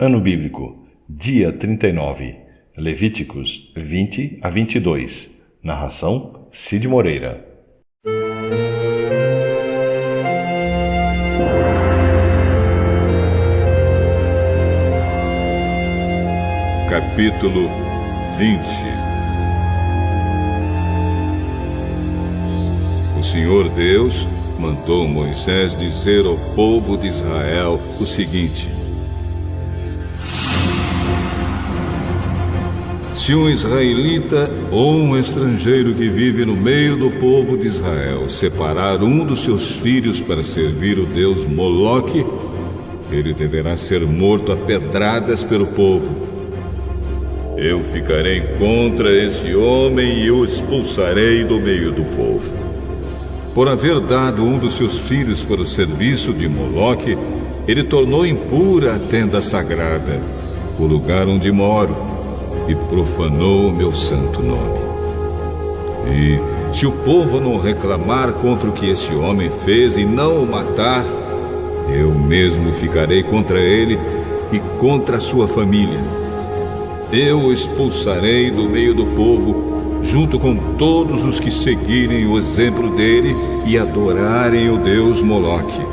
Ano Bíblico, dia 39, Levíticos 20 a 22. Narração, Cid Moreira. Capítulo 20. O Senhor Deus mandou Moisés dizer ao povo de Israel o seguinte: se um israelita ou um estrangeiro que vive no meio do povo de Israel separar um dos seus filhos para servir o deus Moloque, ele deverá ser morto a pedradas pelo povo. Eu ficarei contra esse homem e o expulsarei do meio do povo. Por haver dado um dos seus filhos para o serviço de Moloque, ele tornou impura a tenda sagrada, o lugar onde moro, e profanou o meu santo nome. E se o povo não reclamar contra o que esse homem fez e não o matar, eu mesmo ficarei contra ele e contra a sua família. Eu o expulsarei do meio do povo, junto com todos os que seguirem o exemplo dele e adorarem o deus Moloque.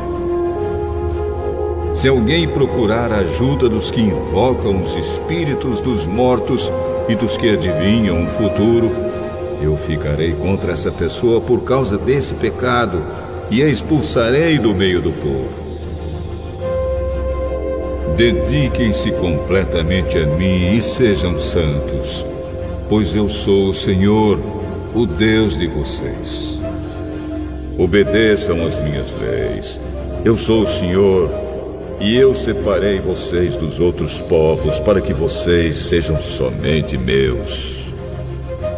Se alguém procurar a ajuda dos que invocam os espíritos dos mortos e dos que adivinham o futuro, eu ficarei contra essa pessoa por causa desse pecado e a expulsarei do meio do povo. Dediquem-se completamente a mim e sejam santos, pois eu sou o Senhor, o Deus de vocês. Obedeçam às minhas leis. Eu sou o Senhor, e eu separei vocês dos outros povos para que vocês sejam somente meus.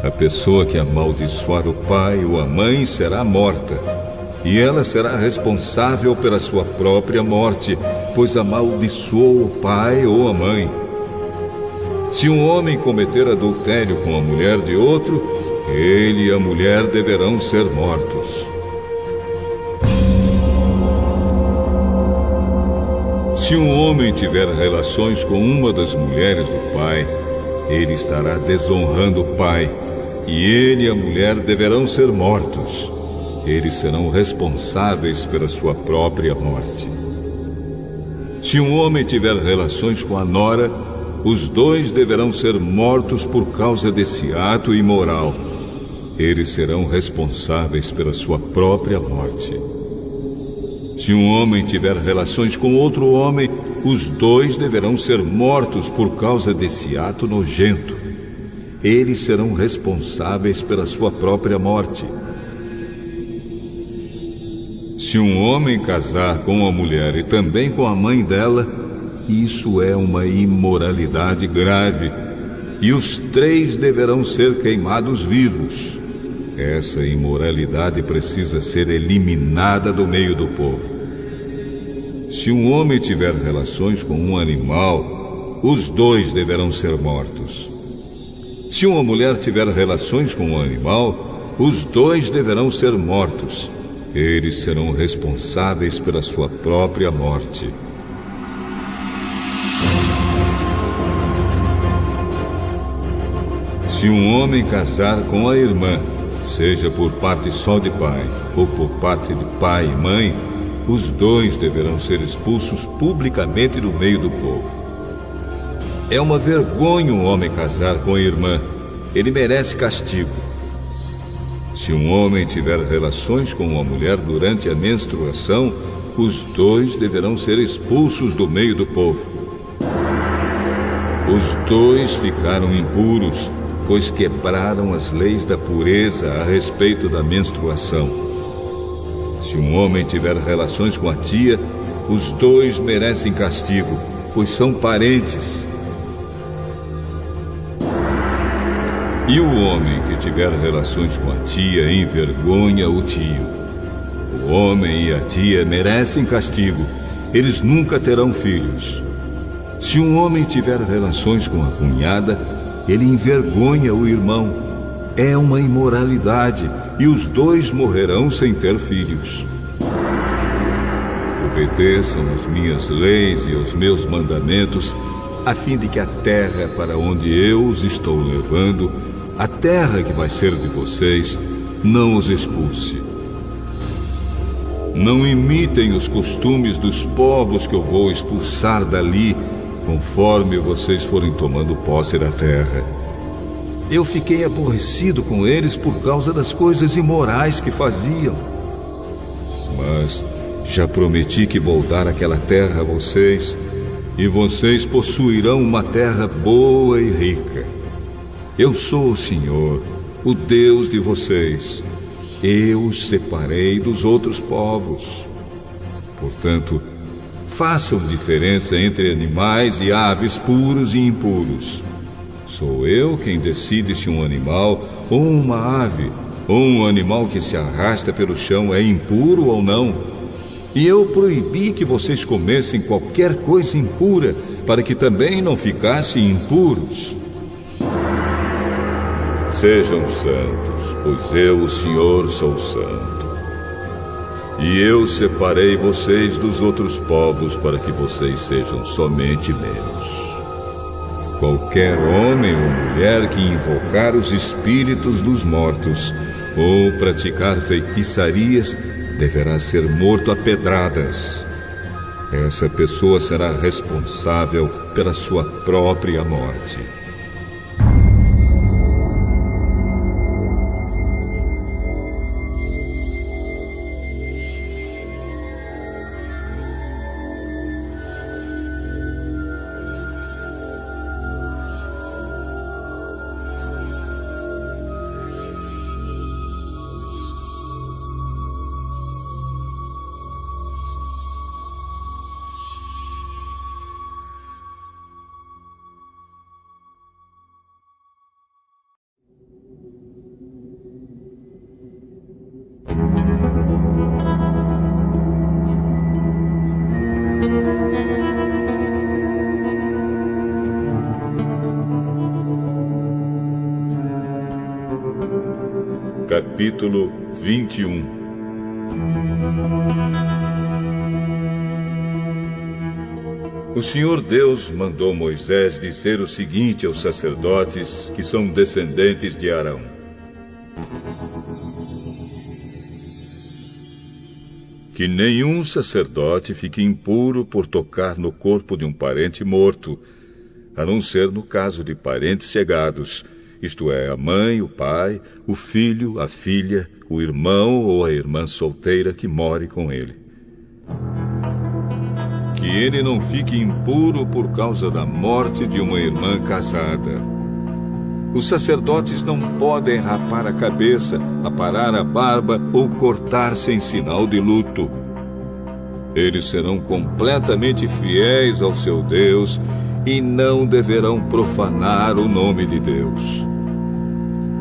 A pessoa que amaldiçoar o pai ou a mãe será morta, e ela será responsável pela sua própria morte, pois amaldiçoou o pai ou a mãe. Se um homem cometer adultério com a mulher de outro, ele e a mulher deverão ser mortos. Se um homem tiver relações com uma das mulheres do pai, ele estará desonrando o pai, e ele e a mulher deverão ser mortos. Eles serão responsáveis pela sua própria morte. Se um homem tiver relações com a nora, os dois deverão ser mortos por causa desse ato imoral. Eles serão responsáveis pela sua própria morte. Se um homem tiver relações com outro homem, os dois deverão ser mortos por causa desse ato nojento. Eles serão responsáveis pela sua própria morte. Se um homem casar com uma mulher e também com a mãe dela, isso é uma imoralidade grave, e os três deverão ser queimados vivos. Essa imoralidade precisa ser eliminada do meio do povo. Se um homem tiver relações com um animal, os dois deverão ser mortos. Se uma mulher tiver relações com um animal, os dois deverão ser mortos. Eles serão responsáveis pela sua própria morte. Se um homem casar com a irmã, seja por parte só de pai ou por parte de pai e mãe, os dois deverão ser expulsos publicamente do meio do povo. É uma vergonha um homem casar com a irmã. Ele merece castigo. Se um homem tiver relações com uma mulher durante a menstruação, os dois deverão ser expulsos do meio do povo. Os dois ficaram impuros, pois quebraram as leis da pureza a respeito da menstruação. Se um homem tiver relações com a tia, os dois merecem castigo, pois são parentes. E o homem que tiver relações com a tia envergonha o tio. O homem e a tia merecem castigo. Eles nunca terão filhos. Se um homem tiver relações com a cunhada, ele envergonha o irmão. É uma imoralidade, e os dois morrerão sem ter filhos. obedeçam as minhas leis e os meus mandamentos, a fim de que a terra para onde eu os estou levando, a terra que vai ser de vocês, não os expulse. Não imitem os costumes dos povos que eu vou expulsar dali, conforme vocês forem tomando posse da terra. Eu fiquei aborrecido com eles por causa das coisas imorais que faziam. Mas já prometi que vou dar aquela terra a vocês, e vocês possuirão uma terra boa e rica. Eu sou o Senhor, o Deus de vocês. Eu os separei dos outros povos. Portanto, façam diferença entre animais e aves puros e impuros. Sou eu quem decide se um animal ou uma ave, ou um animal que se arrasta pelo chão é impuro ou não. E eu proibi que vocês comessem qualquer coisa impura, para que também não ficassem impuros. Sejam santos, pois eu, o Senhor, sou santo. E eu separei vocês dos outros povos para que vocês sejam somente meus. Qualquer homem ou mulher que invocar os espíritos dos mortos ou praticar feitiçarias deverá ser morto a pedradas. Essa pessoa será responsável pela sua própria morte. Capítulo 21. O Senhor Deus mandou Moisés dizer o seguinte aos sacerdotes que são descendentes de Arão: que nenhum sacerdote fique impuro por tocar no corpo de um parente morto, a não ser no caso de parentes chegados, isto é, a mãe, o pai, o filho, a filha, o irmão ou a irmã solteira que more com ele. Que ele não fique impuro por causa da morte de uma irmã casada. Os sacerdotes não podem rapar a cabeça, aparar a barba ou cortar-se em sinal de luto. Eles serão completamente fiéis ao seu Deus e não deverão profanar o nome de Deus.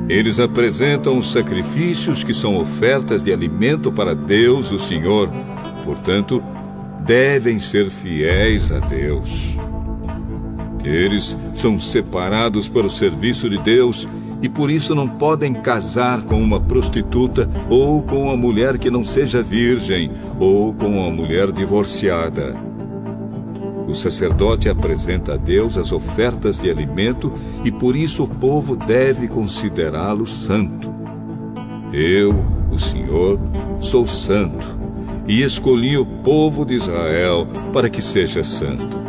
Eles apresentam os sacrifícios que são ofertas de alimento para Deus, o Senhor. Portanto, devem ser fiéis a Deus. Eles são separados para o serviço de Deus e por isso não podem casar com uma prostituta ou com uma mulher que não seja virgem ou com uma mulher divorciada. O sacerdote apresenta a Deus as ofertas de alimento e por isso o povo deve considerá-lo santo. Eu, o Senhor, sou santo e escolhi o povo de Israel para que seja santo.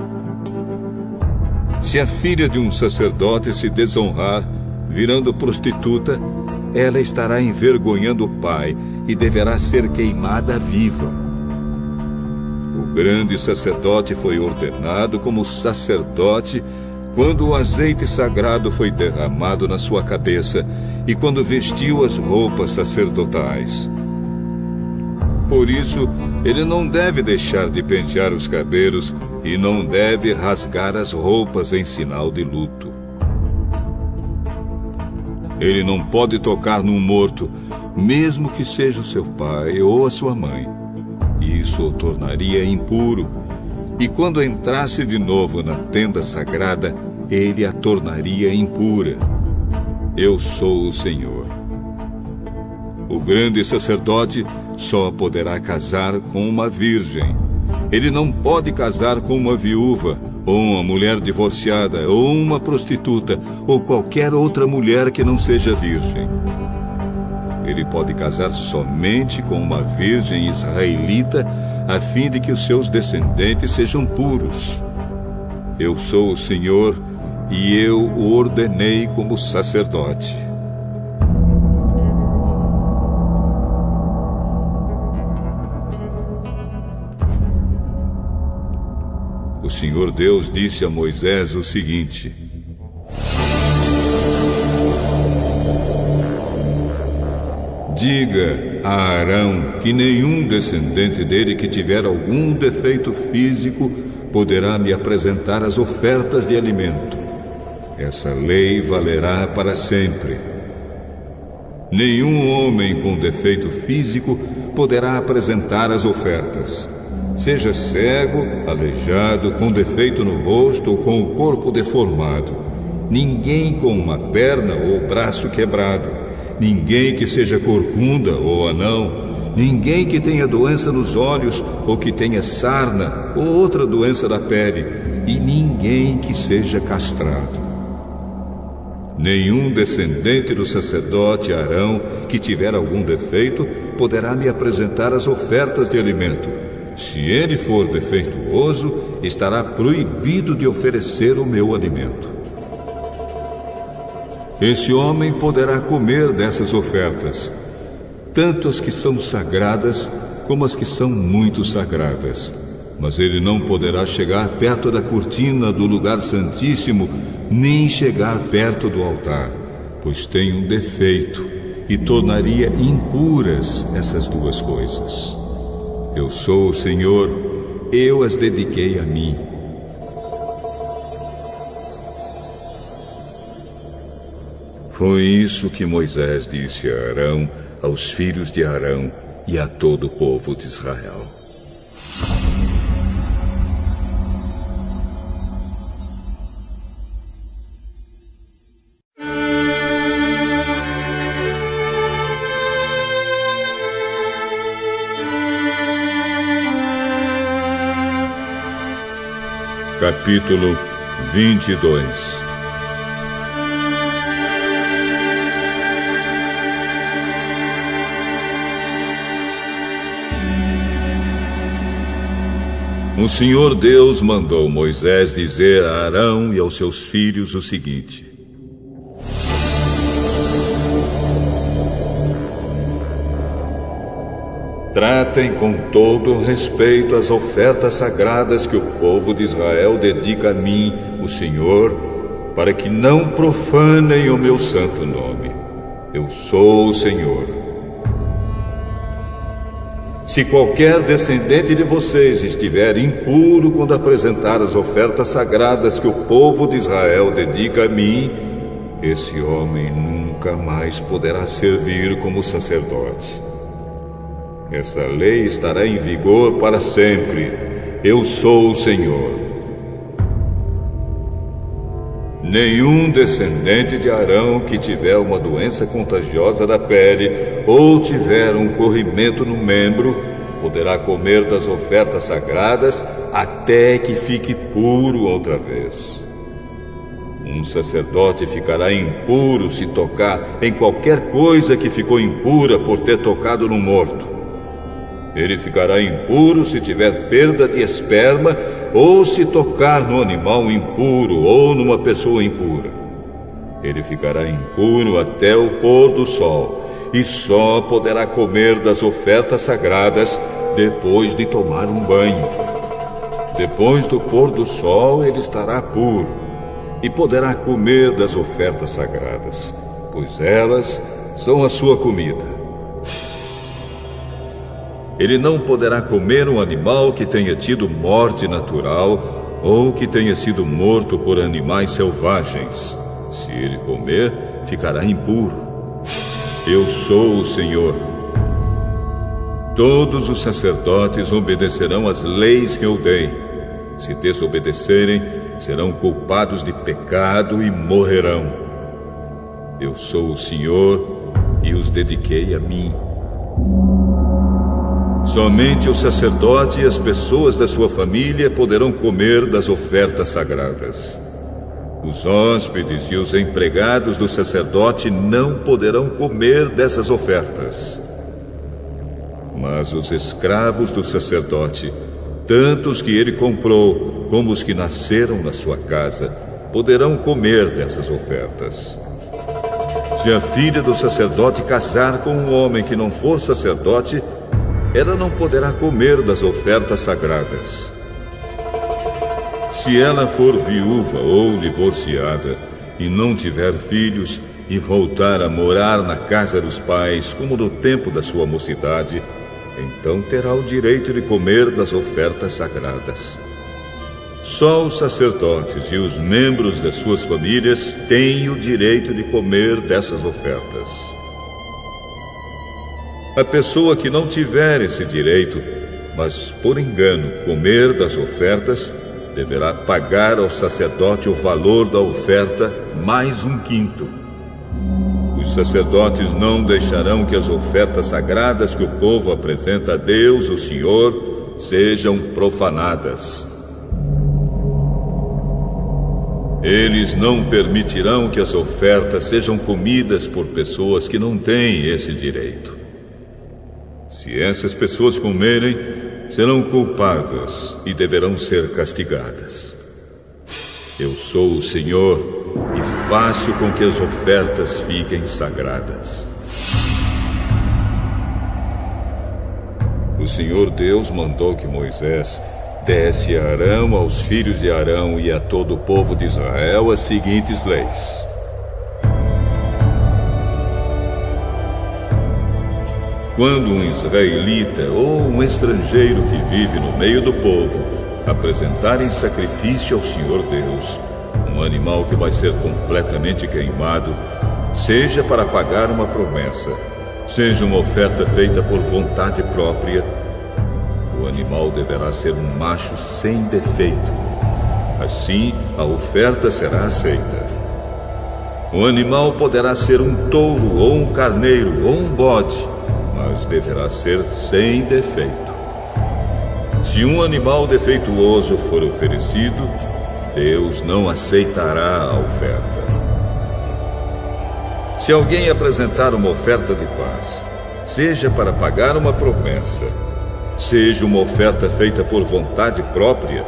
Se a filha de um sacerdote se desonrar, virando prostituta, ela estará envergonhando o pai e deverá ser queimada viva. O grande sacerdote foi ordenado como sacerdote quando o azeite sagrado foi derramado na sua cabeça e quando vestiu as roupas sacerdotais. Por isso, ele não deve deixar de pentear os cabelos e não deve rasgar as roupas em sinal de luto. Ele não pode tocar num morto, mesmo que seja o seu pai ou a sua mãe. Isso o tornaria impuro, e quando entrasse de novo na tenda sagrada, ele a tornaria impura. Eu sou o Senhor. O grande sacerdote só poderá casar com uma virgem, Ele não pode casar com uma viúva, ou uma mulher divorciada, ou uma prostituta, ou qualquer outra mulher que não seja virgem. Ele pode casar somente com uma virgem israelita, a fim de que os seus descendentes sejam puros. Eu sou o Senhor, e eu o ordenei como sacerdote. O Senhor Deus disse a Moisés o seguinte: diga a Arão que nenhum descendente dele que tiver algum defeito físico poderá me apresentar as ofertas de alimento. Essa lei valerá para sempre. Nenhum homem com defeito físico poderá apresentar as ofertas. Seja cego, aleijado, com defeito no rosto ou com o corpo deformado. Ninguém com uma perna ou braço quebrado. Ninguém que seja corcunda ou anão. Ninguém que tenha doença nos olhos ou que tenha sarna ou outra doença da pele. E ninguém que seja castrado. Nenhum descendente do sacerdote Arão que tiver algum defeito poderá me apresentar as ofertas de alimento. Se ele for defeituoso, estará proibido de oferecer o meu alimento. Esse homem poderá comer dessas ofertas, tanto as que são sagradas como as que são muito sagradas. Mas ele não poderá chegar perto da cortina do lugar santíssimo, nem chegar perto do altar, pois tem um defeito e tornaria impuras essas duas coisas. Eu sou o Senhor, eu as dediquei a mim. Foi isso que Moisés disse a Arão, aos filhos de Arão e a todo o povo de Israel. Capítulo 22. O Senhor Deus mandou Moisés dizer a Arão e aos seus filhos o seguinte: tratem com todo respeito as ofertas sagradas que o povo de Israel dedica a mim, o Senhor, para que não profanem o meu santo nome. Eu sou o Senhor. Se qualquer descendente de vocês estiver impuro quando apresentar as ofertas sagradas que o povo de Israel dedica a mim, esse homem nunca mais poderá servir como sacerdote. Essa lei estará em vigor para sempre. Eu sou o Senhor. Nenhum descendente de Arão que tiver uma doença contagiosa da pele ou tiver um corrimento no membro poderá comer das ofertas sagradas até que fique puro outra vez. Um sacerdote ficará impuro se tocar em qualquer coisa que ficou impura por ter tocado no morto. Ele ficará impuro se tiver perda de esperma ou se tocar no animal impuro ou numa pessoa impura. Ele ficará impuro até o pôr do sol e só poderá comer das ofertas sagradas depois de tomar um banho. Depois do pôr do sol ele estará puro e poderá comer das ofertas sagradas, pois elas são a sua comida. Ele não poderá comer um animal que tenha tido morte natural ou que tenha sido morto por animais selvagens. Se ele comer, ficará impuro. Eu sou o Senhor. Todos os sacerdotes obedecerão às leis que eu dei. Se desobedecerem, serão culpados de pecado e morrerão. Eu sou o Senhor e os dediquei a mim. Somente o sacerdote e as pessoas da sua família poderão comer das ofertas sagradas. Os hóspedes e os empregados do sacerdote não poderão comer dessas ofertas. Mas os escravos do sacerdote, tanto os que ele comprou como os que nasceram na sua casa, poderão comer dessas ofertas. Se a filha do sacerdote casar com um homem que não for sacerdote, ela não poderá comer das ofertas sagradas. Se ela for viúva ou divorciada e não tiver filhos e voltar a morar na casa dos pais, como no tempo da sua mocidade, então terá o direito de comer das ofertas sagradas. Só os sacerdotes e os membros das suas famílias têm o direito de comer dessas ofertas. A pessoa que não tiver esse direito, mas por engano comer das ofertas, deverá pagar ao sacerdote o valor da oferta mais 1/5. Os sacerdotes não deixarão que as ofertas sagradas que o povo apresenta a Deus, o Senhor, sejam profanadas. Eles não permitirão que as ofertas sejam comidas por pessoas que não têm esse direito. Se essas pessoas comerem, serão culpadas e deverão ser castigadas. Eu sou o Senhor e faço com que as ofertas fiquem sagradas. O Senhor Deus mandou que Moisés desse a Arão, aos filhos de Arão e a todo o povo de Israel as seguintes leis. Quando um israelita ou um estrangeiro que vive no meio do povo apresentarem sacrifício ao Senhor Deus, um animal que vai ser completamente queimado, seja para pagar uma promessa, seja uma oferta feita por vontade própria, o animal deverá ser um macho sem defeito. Assim, a oferta será aceita. O animal poderá ser um touro ou um carneiro ou um bode, mas deverá ser sem defeito. Se um animal defeituoso for oferecido, Deus não aceitará a oferta. Se alguém apresentar uma oferta de paz, seja para pagar uma promessa, seja uma oferta feita por vontade própria,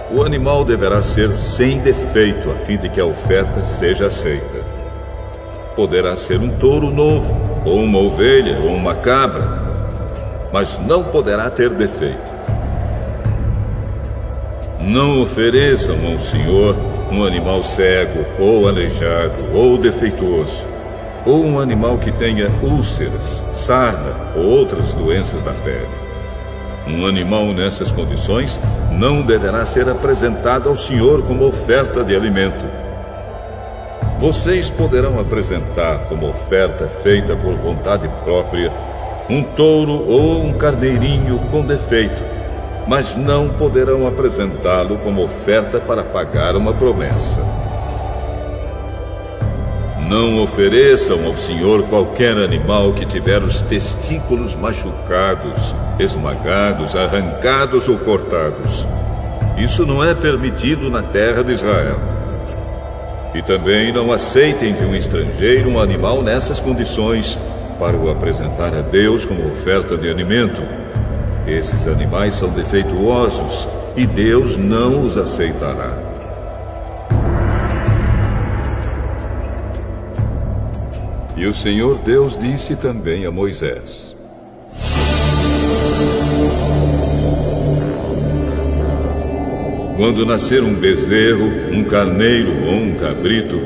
o animal deverá ser sem defeito, a fim de que a oferta seja aceita. Poderá ser um touro novo, ou uma ovelha, ou uma cabra, mas não poderá ter defeito. Não ofereçam ao Senhor um animal cego, ou aleijado, ou defeituoso, ou um animal que tenha úlceras, sarna ou outras doenças da pele. Um animal nessas condições não deverá ser apresentado ao Senhor como oferta de alimento. Vocês poderão apresentar como oferta feita por vontade própria um touro ou um carneirinho com defeito, mas não poderão apresentá-lo como oferta para pagar uma promessa. Não ofereçam ao Senhor qualquer animal que tiver os testículos machucados, esmagados, arrancados ou cortados. Isso não é permitido na terra de Israel. E também não aceitem de um estrangeiro um animal nessas condições para o apresentar a Deus como oferta de alimento. Esses animais são defeituosos e Deus não os aceitará. E o Senhor Deus disse também a Moisés: quando nascer um bezerro, um carneiro ou um cabrito,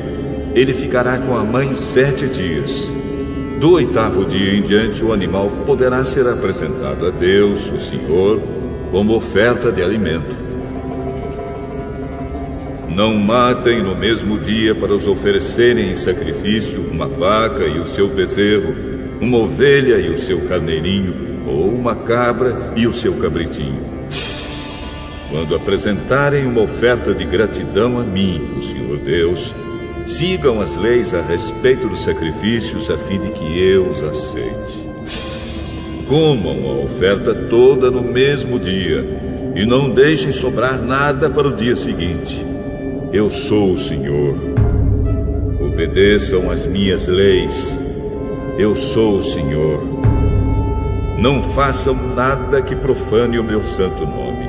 ele ficará com a mãe 7 dias. Do 8º dia em diante, o animal poderá ser apresentado a Deus, o Senhor, como oferta de alimento. Não matem no mesmo dia para os oferecerem em sacrifício uma vaca e o seu bezerro, uma ovelha e o seu carneirinho, ou uma cabra e o seu cabritinho. Quando apresentarem uma oferta de gratidão a mim, o Senhor Deus, sigam as leis a respeito dos sacrifícios, a fim de que eu os aceite. comam a oferta toda no mesmo dia e não deixem sobrar nada para o dia seguinte. Eu sou o Senhor. Obedeçam às minhas leis. Eu sou o Senhor. Não façam nada que profane o meu santo nome.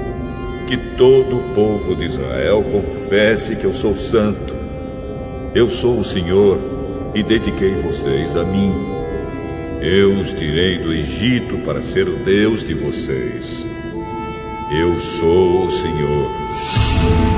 Que todo o povo de Israel confesse que eu sou santo. Eu sou o Senhor e dediquei vocês a mim. Eu os tirei do Egito para ser o Deus de vocês. Eu sou o Senhor.